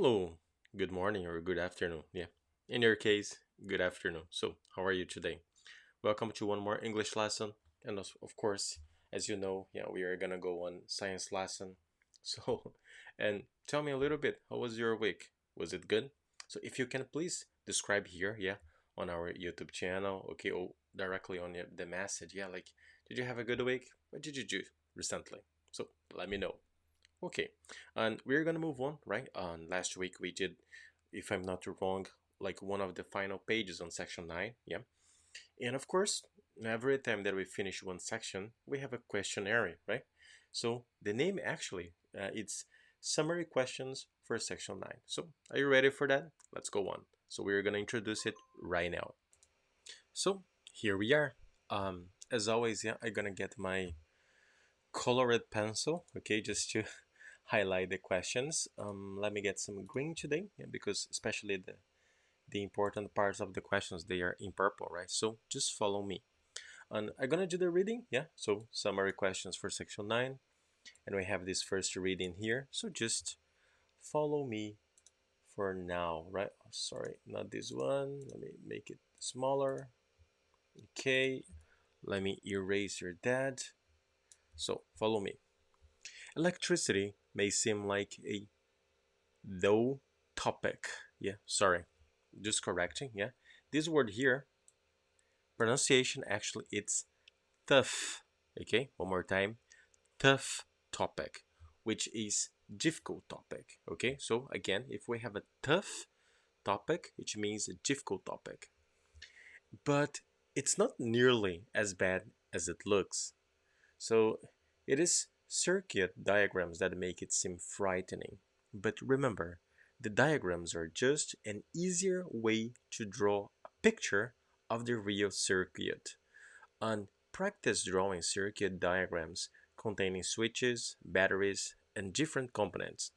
Hello, good morning or good afternoon. Yeah, in your case, good afternoon. So, how are you today? Welcome to one more English lesson. And of course, as you know, yeah, we are gonna go on science lesson. So, and tell me a little bit, how was your week? Was it good? So, if you can please describe here, yeah, on our YouTube channel, okay, or directly on the message, yeah, like, did you have a good week? What did you do recently? So, let me know. Okay, and we're gonna move on, right? Last week we did, if I'm not wrong, like one of the final pages on section 9, yeah? And of course, every time that we finish one section, we have a questionnaire, right? So the name actually, it's summary questions for section 9. So are you ready for that? Let's go on. So we're gonna introduce it right now. So here we are. As always, yeah, I'm gonna get my colored pencil, okay, just to highlight the questions. Let me get some green today, yeah, because especially the important parts of the questions, they are in purple, right? So just follow me. And I'm gonna do the reading, yeah. So summary questions for section 9, and we have this first reading here. So just follow me for now, right? Oh, sorry, not this one. Let me make it smaller. Okay, let me erase your dad. So follow me. Electricity may seem like a though topic. Yeah, sorry. Just correcting. Yeah. This word here, pronunciation actually it's tough. Okay, one more time. Tough topic, which is difficult topic. Okay, so again, if we have a tough topic, which means a difficult topic. But it's not nearly as bad as it looks. So it is circuit diagrams that make it seem frightening. But remember, the diagrams are just an easier way to draw a picture of the real circuit. And practice drawing circuit diagrams containing switches, batteries, and different components.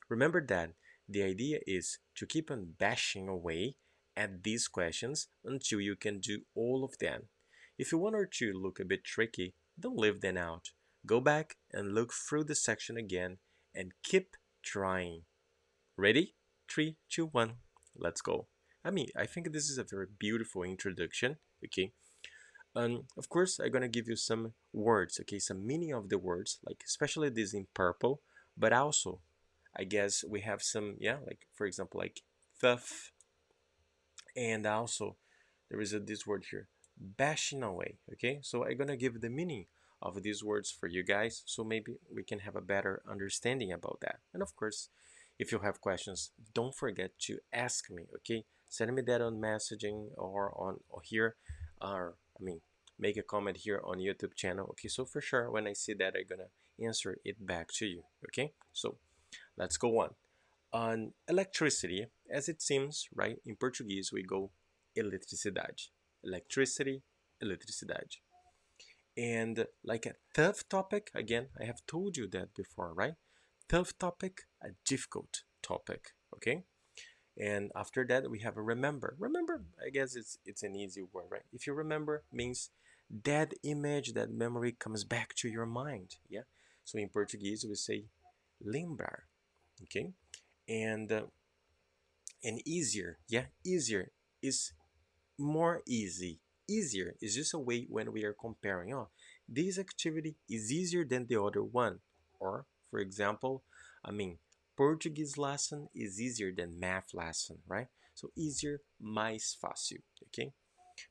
Remember that the idea is to keep on bashing away at these questions until you can do all of them. If you one or two look a bit tricky, don't leave them out. Go back and look through the section again and keep trying. Ready? 3, 2, 1. Let's go. I think this is a very beautiful introduction. Okay. And of course, I'm gonna give you some words, okay, some meaning of the words, like especially this in purple, but also I guess we have some, yeah, like for example, like theft, and also there is this word here, bashing away. Okay, so I'm gonna give the meaning of these words for you guys, so maybe we can have a better understanding about that. And of course, if you have questions, don't forget to ask me. Okay, send me that on messaging or here, or make a comment here on YouTube channel. Okay, so for sure, when I see that, I'm gonna answer it back to you. Okay, so let's go on electricity, as it seems, right? In Portuguese, we go eletricidade. Electricity, eletricidade. And like a tough topic, again, I have told you that before, right? Tough topic, a difficult topic, okay? And after that, we have a remember. Remember, I guess it's an easy word, right? If you remember, means that image, that memory comes back to your mind, yeah? So in Portuguese, we say lembrar, okay? And easier, yeah, easier is more easy. Easier is just a way when we are comparing, oh, this activity is easier than the other one. Or for example, Portuguese lesson is easier than math lesson, right? So easier, mais fácil. Okay,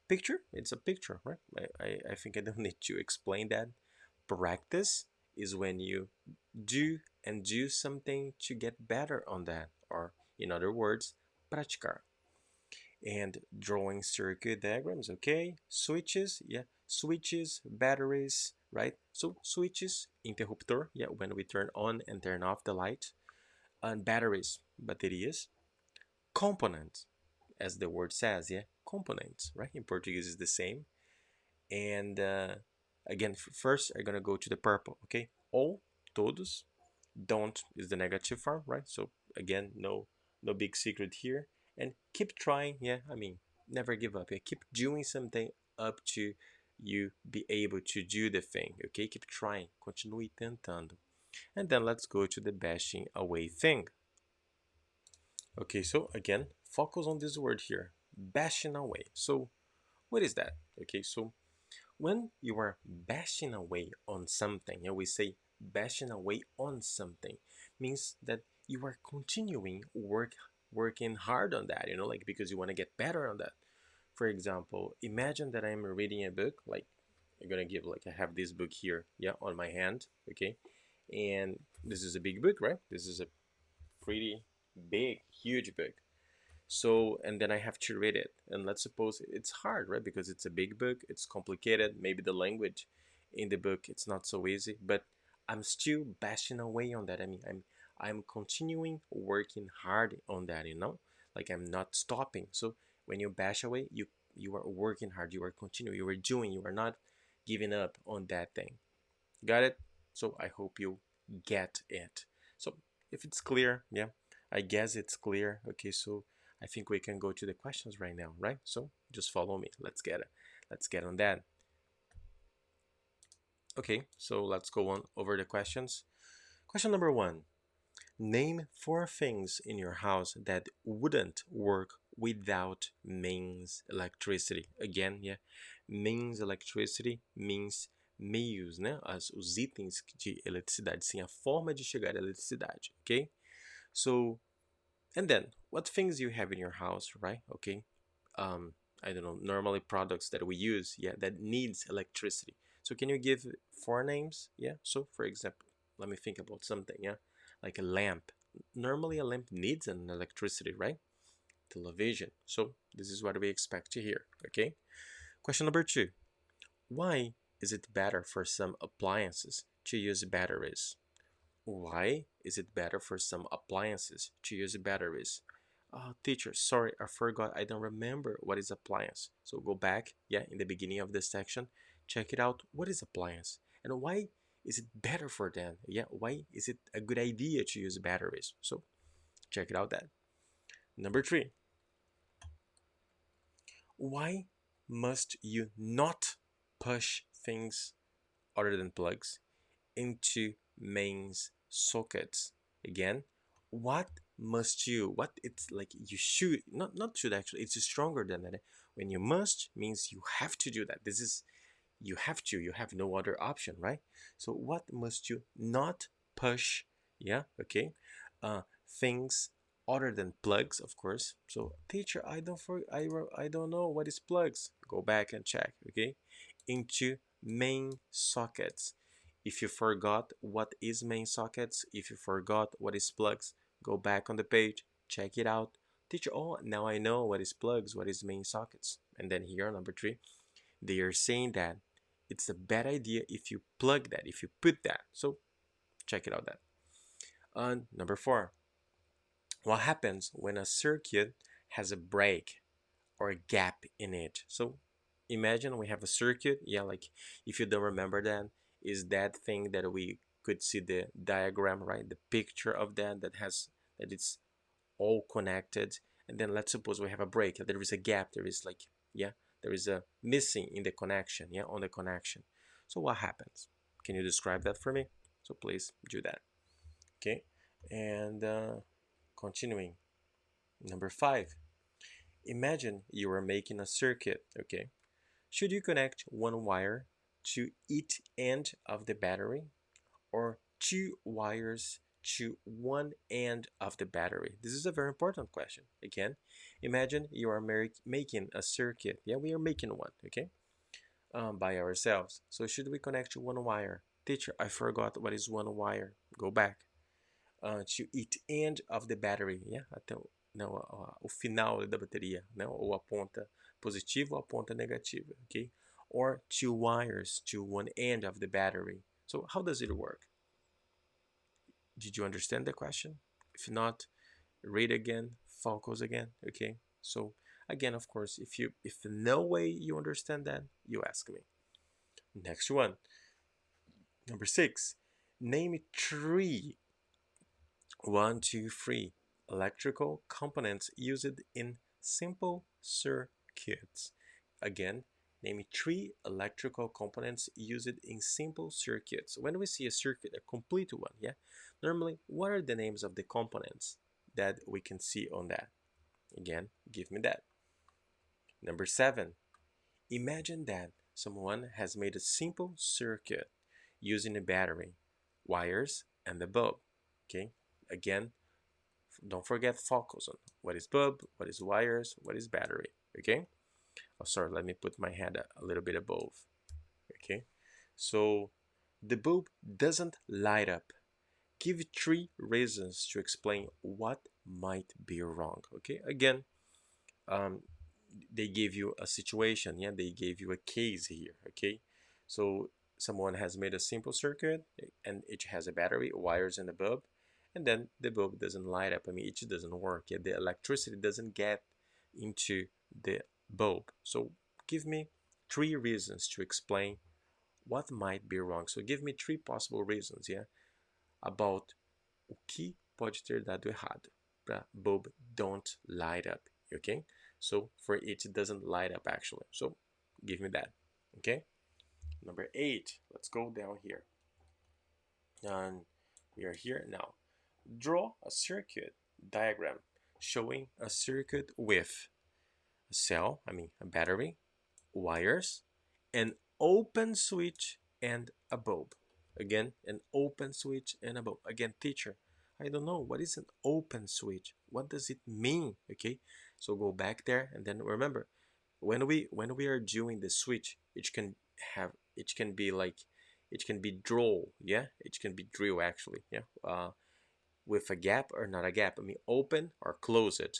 picture, it's a picture, right? I think I don't need to explain that. Practice is when you do something to get better on that, or in other words, praticar. And drawing circuit diagrams, okay? Switches, yeah, switches, batteries, right? So switches, interruptor, yeah, when we turn on and turn off the light, and batteries, baterias, components, as the word says, yeah, components, right? In Portuguese is the same. And again, first I'm gonna go to the purple, okay? All, todos, don't is the negative form, right? So again, no big secret here. And keep trying, yeah, never give up. Yeah, keep doing something up to you be able to do the thing, okay? Keep trying, continue tentando. And then let's go to the bashing away thing. Okay, so again, focus on this word here, bashing away. So what is that? Okay, so when you are bashing away on something, we say bashing away on something means that you are continuing working hard on that, like because you want to get better on that. For example, imagine that I'm reading a book, like I'm gonna give like I have this book here, yeah, on my hand, okay, and this is a big book, right? This is a pretty big, huge book. So, and then I have to read it. And let's suppose it's hard, right? Because it's a big book, it's complicated. Maybe the language in the book it's not so easy, but I'm still bashing away on that. I mean, I'm continuing working hard on that, Like I'm not stopping. So when you bash away, you are working hard, you are continuing, you are doing, you are not giving up on that thing. Got it? So I hope you get it. So if it's clear, yeah, I guess it's clear. Okay, so I think we can go to the questions right now, right? So just follow me. Let's get it. Let's get on that. Okay, so let's go on over the questions. Question number one. Name four things in your house that wouldn't work without mains electricity. Again, yeah, mains electricity means meios, né? Os itens de eletricidade, sim, a forma de chegar à eletricidade, okay? So, and then, what things you have in your house, right? Okay, um, I don't know, normally products that we use, yeah, that needs electricity. So can you give four names? Yeah. So for example, let me think about something. Yeah, like a lamp. Normally a lamp needs an electricity, right? Television. So this is what we expect to hear. Okay. Question number two. Why is it better for some appliances to use batteries? Why is it better for some appliances to use batteries? Teacher, sorry, I forgot. I don't remember what is appliance. So go back, yeah, in the beginning of this section, check it out. What is appliance? And why is it better for them? Yeah, why is it a good idea to use batteries? So check it out that. Number three, why must you not push things other than plugs into mains sockets? Again, what must you, what it's like you should, not should actually, it's stronger than that. When you must means you have to do that. This is, you have no other option, right? So what must you not push? Yeah, okay. Things other than plugs, of course. So teacher, I don't know what is plugs. Go back and check, okay? Into main sockets. If you forgot what is main sockets, if you forgot what is plugs, go back on the page, check it out. Teacher, oh, now I know what is plugs, what is main sockets. And then here, number three, they are saying that it's a bad idea if you plug that, if you put that. So check it out that. Number four, what happens when a circuit has a break or a gap in it? So imagine we have a circuit, yeah, like if you don't remember that, is that thing that we could see the diagram, right? The picture of that has, that it's all connected. And then let's suppose we have a break, there is a gap, there is like, yeah, there is a missing in the connection, yeah, on the connection. So what happens? Can you describe that for me? So please do that. Okay, and continuing. Number five, imagine you are making a circuit. Okay, should you connect one wire to each end of the battery, or two wires to one end of the battery? This is a very important question. Again, imagine you are making a circuit. Yeah, we are making one, okay, by ourselves. So should we connect to one wire? Teacher, I forgot what is one wire. Go back. To each end of the battery. Yeah, até não, o final da bateria, não, ou a ponta positiva ou a ponta negativa, okay? Or two wires to one end of the battery. So how does it work? Did you understand the question? If not, read again, focus again, okay? So again, of course, if no way you understand that, you ask me. Next one. Number six. Name three, one, two, three electrical components used in simple circuits. Again, name three electrical components used in simple circuits. When we see a circuit, a complete one, yeah, normally, what are the names of the components that we can see on that? Again, give me that. Number 7, imagine that someone has made a simple circuit using a battery, wires, and the bulb. Okay, again, don't forget focus on what is bulb, what is wires, what is battery. Okay, oh sorry, let me put my head a little bit above. Okay, so the bulb doesn't light up. Give 3 reasons to explain what might be wrong. Okay, again, um, they gave you a situation, yeah, they gave you a case here. Okay, so someone has made a simple circuit and it has a battery, wires, and a bulb, and then the bulb doesn't light up. I mean, it doesn't work. Yeah, the electricity doesn't get into the bulb. So give me 3 reasons to explain what might be wrong. So give me 3 possible reasons, yeah, about o que pode ter dado errado para bulb don't light up. Okay, so for it doesn't light up actually. So give me that. Okay, number 8, let's go down here, and we are here now. Draw a circuit diagram showing a circuit with a cell, I mean a battery, wires, an open switch, and a bulb. Again, an open switch and a bulb. Again, teacher, I don't know what is an open switch. What does it mean? Okay, so go back there and then remember, when we are doing the switch, it can be like, it can be draw, yeah, it can be drill actually, yeah, with a gap or not a gap. I mean, open or close it.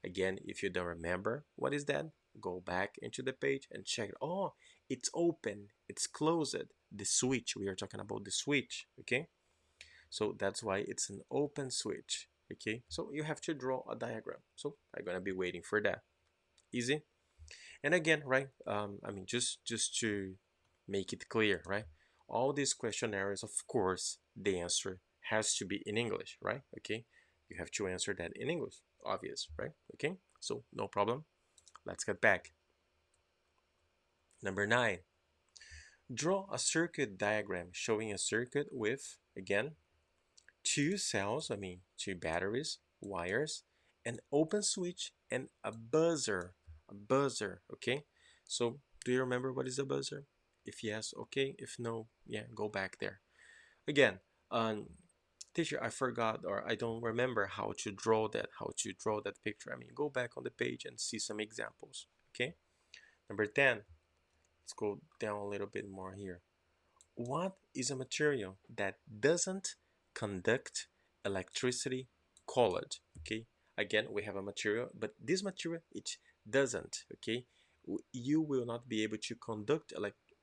Again, if you don't remember what is that, go back into the page and check it. Oh, it's open, it's closed. The switch, we are talking about the switch. Okay, so that's why it's an open switch. Okay, so you have to draw a diagram. So I'm gonna be waiting for that. Easy. And again, right, I mean, just to make it clear, right, all these questionnaires, of course, the answer has to be in English, right? Okay, you have to answer that in English, obvious, right? Okay, so no problem. Let's get back. Number 9, draw a circuit diagram showing a circuit with, again, 2 cells, I mean 2 batteries, wires, an open switch, and a buzzer. A buzzer, okay? So do you remember what is a buzzer? If yes, okay. If no, yeah, go back there. Again, teacher, I forgot or I don't remember how to draw that picture. I mean, go back on the page and see some examples, okay? Number 10, let's go down a little bit more here. What is a material that doesn't conduct electricity called? Okay, again, we have a material, but this material, it doesn't. Okay, you will not be able to conduct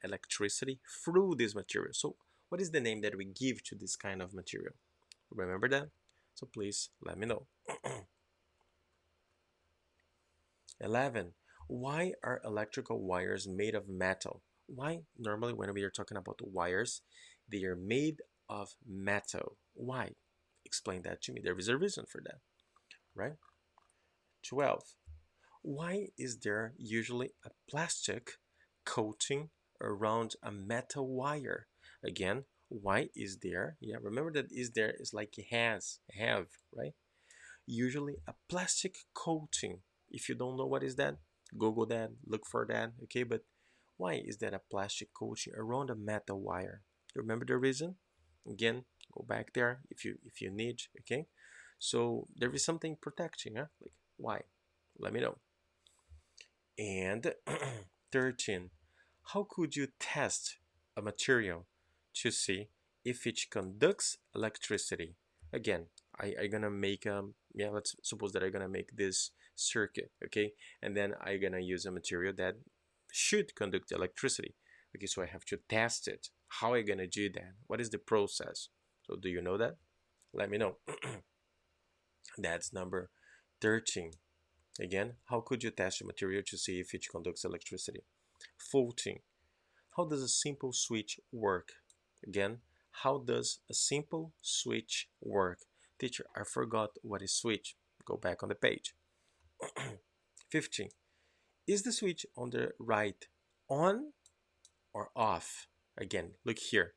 electricity through this material. So what is the name that we give to this kind of material? Remember that? So please let me know. 11, why are electrical wires made of metal? Why? Normally when we are talking about wires, they are made of metal. Why? Explain that to me. There is a reason for that, right? 12, why is there usually a plastic coating around a metal wire? Again, why is there? Yeah, remember that is there is like have, right? Usually a plastic coating. If you don't know what is that, Google that, look for that, okay? But why is that a plastic coating around a metal wire? Remember the reason? Again, go back there if you need, okay? So there is something protecting, huh? Like why? Let me know. And 13, how could you test a material to see if it conducts electricity? Again, I gonna make yeah, let's suppose that I'm gonna make this circuit, okay, and then I'm gonna use a material that should conduct electricity. Okay, so I have to test it. How am I gonna do that? What is the process? So do you know that? Let me know. That's number 13. Again, how could you test a material to see if it conducts electricity? 14. How does a simple switch work? Again, how does a simple switch work? Teacher, I forgot what is switch. Go back on the page. 15. Is the switch on the right on or off? Again, look here.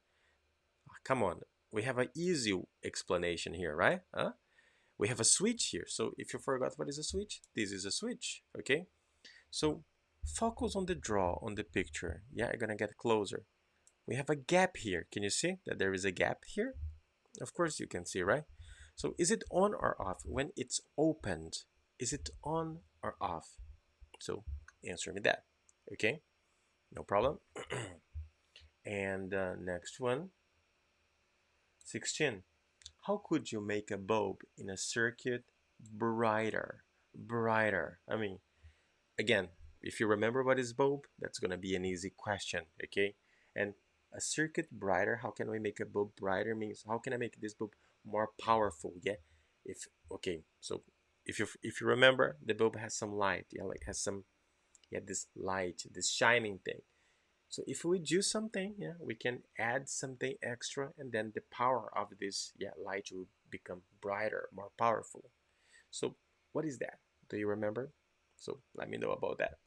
Come on. We have an easy explanation here, right? Huh? we have a switch here. So if you forgot what is a switch, this is a switch, okay? So focus on the draw, on the picture. Yeah, I'm gonna get closer. We have a gap here. Can you see that there is a gap here? Of course you can see, right? So is it on or off? When it's opened, is it on or off? So answer me that, okay? No problem. And next one, 16. How could you make a bulb in a circuit brighter? Brighter. I mean, again, if you remember what is bulb, that's gonna be an easy question, okay? And a circuit brighter, how can we make a bulb brighter? Means how can I make this bulb more powerful? Yeah, if okay, so if you remember, the bulb has some light, yeah, like has some, yeah, this light, this shining thing. So if we do something, yeah, we can add something extra, and then the power of this, yeah, light will become brighter, more powerful. So what is that? Do you remember? So let me know about that.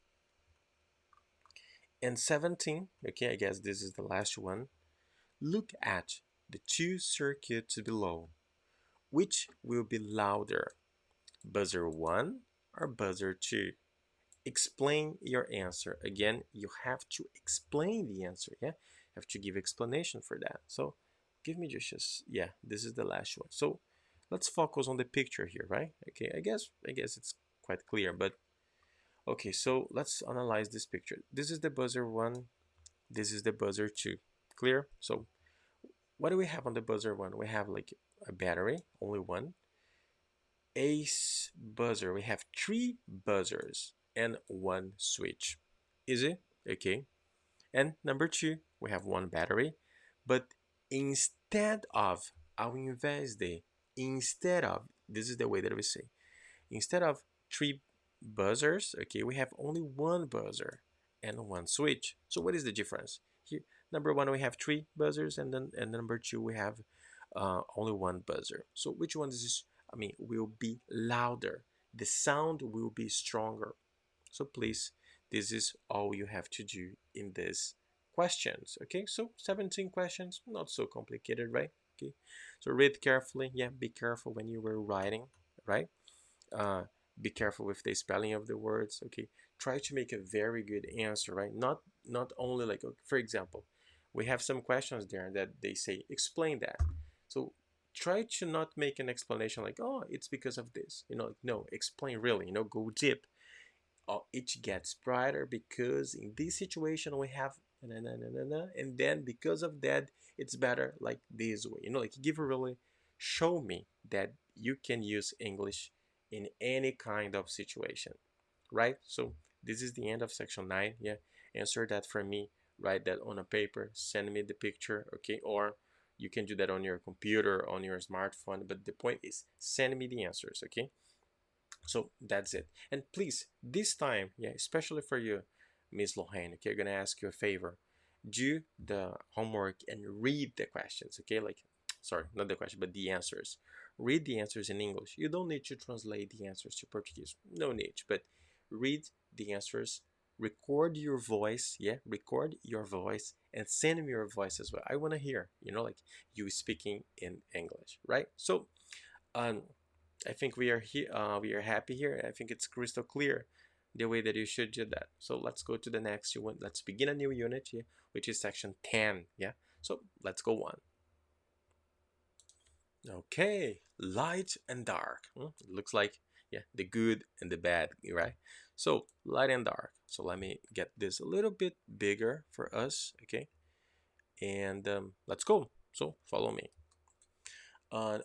And 17, okay, I guess this is the last one. Look at the two circuits below. Which will be louder, buzzer 1 or buzzer 2? Explain your answer. Again, you have to explain the answer, yeah? You have to give explanation for that. So give me just, yeah, this is the last one. So let's focus on the picture here, right? Okay, I guess it's quite clear, but okay, so let's analyze this picture. This is the buzzer 1, this is the buzzer 2. Clear? So what do we have on the buzzer 1? We have like a battery, only one. Ace buzzer, we have 3 buzzers and 1 switch. Easy? Okay. And number 2, we have 1 battery, but instead of, ao invés de, instead of, this is the way that we say, instead of 3 buzzers, okay, we have only 1 buzzer and 1 switch. So what is the difference? Here, number 1, we have 3 buzzers, and then and number 2, we have only 1 buzzer. So which one is, I mean, will be louder? The sound will be stronger. So please, this is all you have to do in this questions. Okay, so 17 questions, not so complicated, right? Okay, so read carefully. Yeah, be careful when you were writing, right? uh, be careful with the spelling of the words. Okay, try to make a very good answer, right? Not only like, for example, we have some questions there that they say explain that. So try to not make an explanation like, oh, it's because of this, no, explain really, go deep. Oh, it gets brighter because in this situation we have and then because of that it's better like this way, like give a really, show me that you can use English in any kind of situation, right? So this is the end of section 9. Yeah, answer that for me, write that on a paper, send me the picture, okay? Or you can do that on your computer, on your smartphone, but the point is send me the answers, okay? So that's it. And please, this time, yeah, especially for you, Miss Lohane, okay, I'm gonna ask you a favor. Do the homework and read the questions, okay? Like, sorry, not the question, but the answers. Read the answers in English. You don't need to translate the answers to Portuguese. No need, but read the answers. Record your voice, yeah, record your voice and send me your voice as well. I want to hear, like you speaking in English, right? So, um, I think we are here. We are happy here. I think it's crystal clear the way that you should do that. So let's go to the next unit. Let's begin a new unit here, which is section 10. Yeah. So let's go on. Okay, light and dark. It looks like, yeah, the good and the bad, right? So light and dark. So let me get this a little bit bigger for us. Okay, and let's go. So follow me.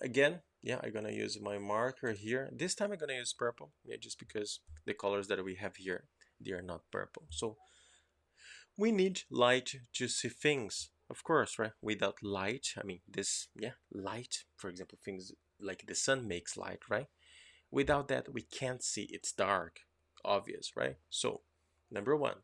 Again, yeah, I'm gonna use my marker here. This time I'm gonna use purple, yeah, just because the colors that we have here, they are not purple. So we need light to see things, of course, right? Without light, I mean this, yeah, light, for example, things like the sun makes light, right? Without that, we can't see. It's dark, obvious, right? So number 1,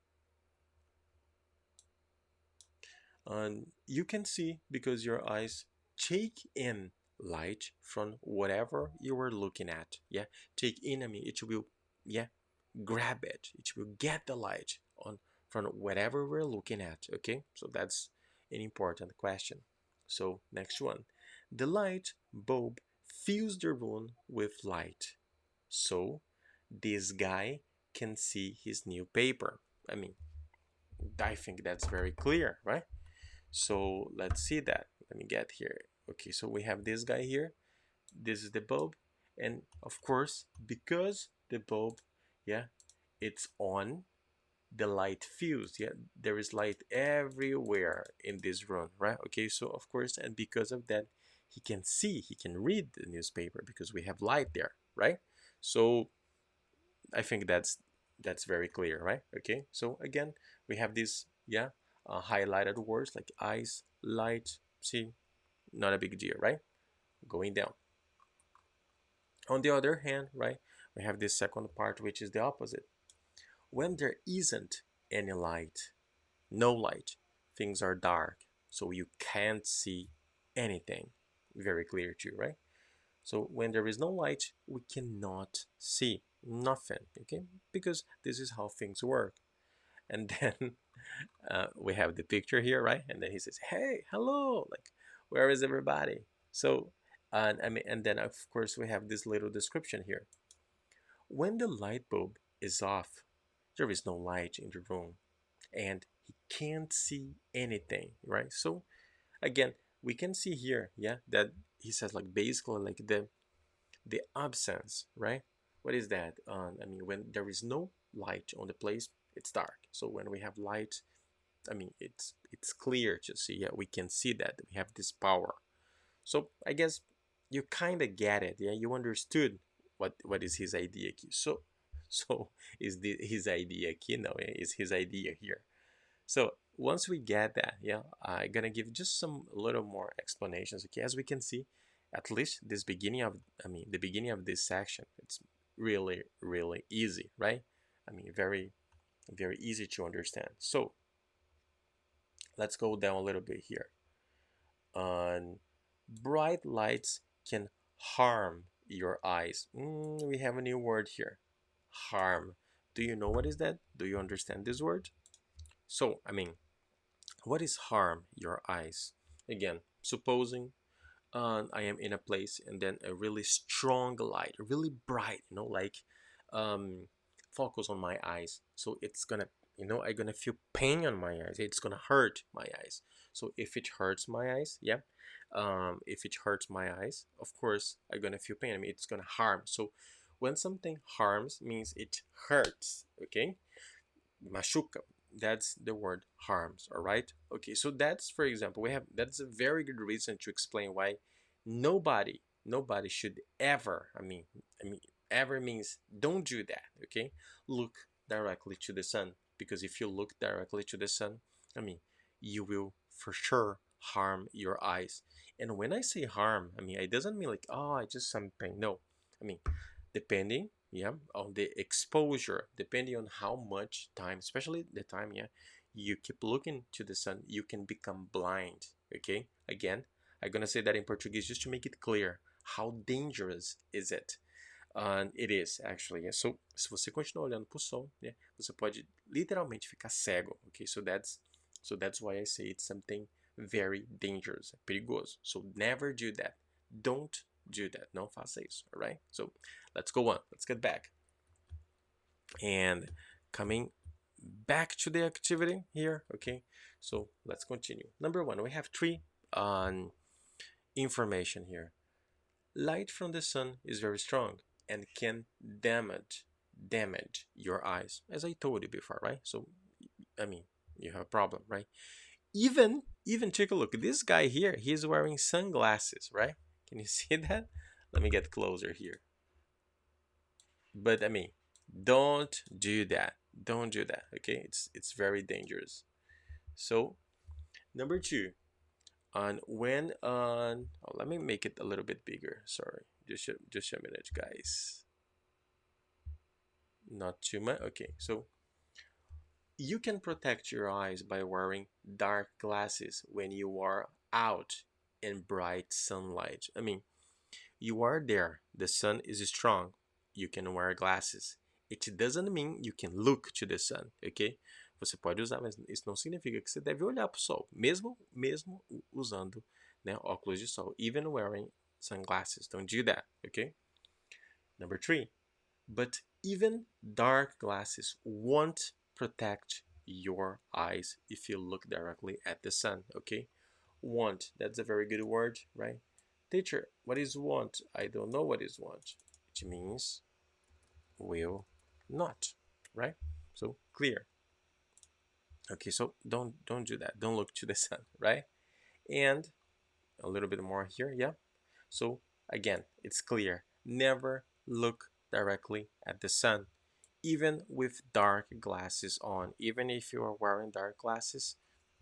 you can see because your eyes take in light from whatever you are looking at. Yeah, take in, I mean, it will, yeah, grab it, it will get the light on from whatever we're looking at. Okay, so that's an important question. So next one, the light bulb fills the room with light. So this guy can see his new paper. I mean, I think that's very clear, right? So let's see that. Let me get here. Okay, so we have this guy here. This is the bulb. And of course, because the bulb, yeah, it's on, the light fused. Yeah, there is light everywhere in this room, right? Okay, so of course, and because of that, he can see, he can read the newspaper because we have light there, right? So I think that's very clear, right? Okay, so again, we have these, yeah, highlighted words like eyes, light. See, not a big deal, right? Going down. On the other hand, right, we have this second part, which is the opposite. When there isn't any light, no light, things are dark, so you can't see anything. Very clear to you, right? So when there is no light, we cannot see nothing, okay? Because this is how things work. And then we have the picture here, right? And then he says, "Hey, hello, like, where is everybody?" So, and I mean, and then of course we have this little description here. When the light bulb is off, there is no light in the room, and he can't see anything, right? So again, we can see here, yeah, that he says like basically like the absence, right? What is that? I mean, when there is no light on the place, it's dark. So when we have light, I mean, it's clear to see. Yeah, we can see that we have this power. So I guess you kind of get it. Yeah, you understood what is his idea key. So is his idea key? No, yeah, is his idea here. So once we get that, yeah, I'm gonna give just some little more explanations. Okay, as we can see, at least this beginning of, I mean, the beginning of this section, it's really easy, right? I mean, very easy to understand. So let's go down a little bit here. On bright lights can harm your eyes. We have a new word here, harm. Do you know what is that? Do you understand this word? So, I mean, what is harm your eyes? Again, supposing I am in a place and then a really strong light, really bright, like um, focus on my eyes. So it's gonna, I'm gonna feel pain on my eyes. It's gonna hurt my eyes. So if it hurts my eyes, yeah, if it hurts my eyes, of course I'm gonna feel pain. I mean, it's gonna harm. So when something harms means it hurts. Okay, machuca, that's the word, harms. All right, okay, so that's, for example, that's a very good reason to explain why nobody should ever, I mean ever means don't do that. Okay, look directly to the sun, because if you look directly to the sun, I mean, you will for sure harm your eyes. And when I say harm, I mean, it doesn't mean like, oh, I just some pain. No, I mean, depending, yeah, on the exposure, depending on how much time, especially the time, yeah, you keep looking to the sun, you can become blind. Okay, again, I'm gonna say that in Portuguese just to make it clear how dangerous is it. And it is actually, yeah. So se você continuar olhando pro sol, né, você pode literalmente ficar cego. Okay, so that's why I say it's something very dangerous, perigoso. So never do that. Don't do that. Não faça isso. All right. So let's go on. Let's get back. And coming back to the activity here. Okay. So let's continue. Number one, we have three information here. Light from the sun is very strong and can damage your eyes, as I told you before, right? So I mean, you have a problem, right? Even take a look. This guy here, he's wearing sunglasses, right? Can you see that? Let me get closer here. But I mean, don't do that. Don't do that. Okay, it's very dangerous. So number two, on when on oh, let me make it a little bit bigger. Sorry, just a minute, guys. Not too much. Okay, so you can protect your eyes by wearing dark glasses when you are out in bright sunlight. I mean, you are there, the sun is strong, you can wear glasses. It doesn't mean you can look to the sun, ok? Você pode usar, mas isso não significa que você deve olhar para o sol, mesmo usando, né, óculos de sol, even wearing sunglasses. Don't do that, okay? Number 3, but even dark glasses won't protect your eyes if you look directly at the sun, okay? Want, that's a very good word, right? Teacher, what is want? I don't know what is want. It means will not, right? So clear. Okay, so don't do that. Don't look to the sun, right? And a little bit more here, yeah. So again, it's clear. Never look directly at the sun, even with dark glasses on. Even if you are wearing dark glasses,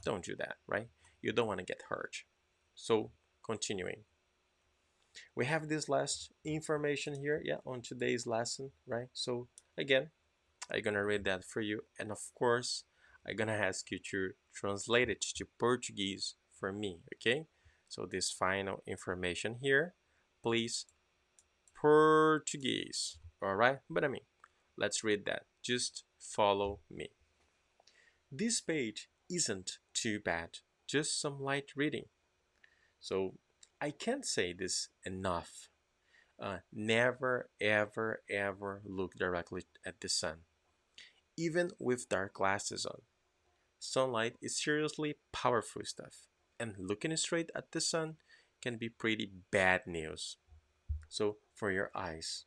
don't do that, right? You don't want to get hurt. So continuing, we have this last information here, yeah, on today's lesson, right? So again, I'm gonna read that for you, and of course, I'm gonna ask you to translate it to Portuguese for me, okay? So this final information here, please, Portuguese, all right? But I mean, let's read that. Just follow me. This page isn't too bad, just some light reading. So I can't say this enough. Never, ever, ever look directly at the sun, even with dark glasses on. Sunlight is seriously powerful stuff, and looking straight at the sun can be pretty bad news. So, for your eyes,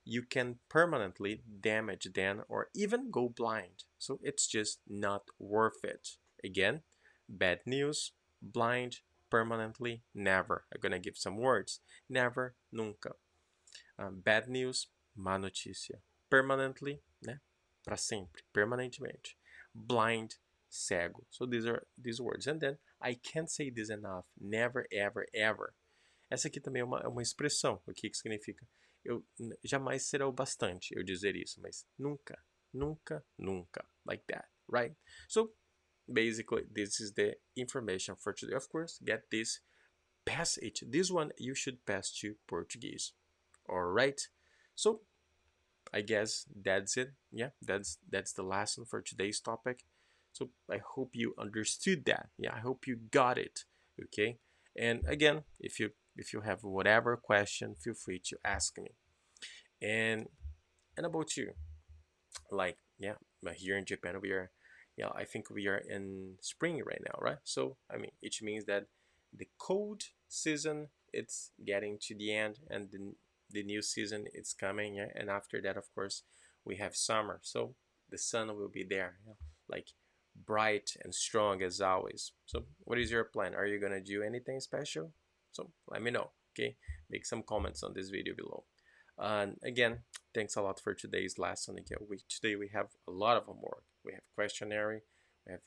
you can permanently damage them or even go blind. So, it's just not worth it. Again, bad news, blind, permanently, never. I'm gonna give some words. Never, nunca. Bad news, má notícia. Permanently, né? Para sempre, permanentemente. Blind, cego. So these are these words. And then I can't say this enough. Never, ever, ever. Essa aqui também é uma expressão. O que significa? Eu jamais será o bastante eu dizer isso, mas nunca, nunca, nunca. Like that, right? So basically, this is the information for today. Of course, get this, pass it. This one you should pass to Portuguese. All right. So I guess that's it. Yeah, that's the lesson for today's topic. So I hope you understood that. Yeah, I hope you got it. Okay. And again, if you have whatever question, feel free to ask me. And about you, like, yeah, here in Japan we are, yeah, I think we are in spring right now, right? So I mean, it means that the cold season it's getting to the end, and the new season it's coming, yeah? And after that, of course, we have summer. So the sun will be there, yeah? Like bright and strong as always. So what is your plan? Are you gonna do anything special? So let me know, okay? Make some comments on this video below. And again, thanks a lot for today's lesson. Again, today we have a lot of homework. We have questionnaire, we have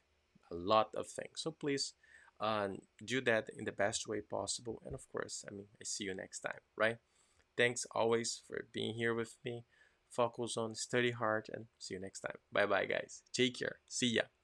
a lot of things. So please do that in the best way possible. And of course, I mean, I see you next time, right? Thanks always for being here with me. Focus on, study hard, and see you next time. Bye bye, guys. Take care. See ya.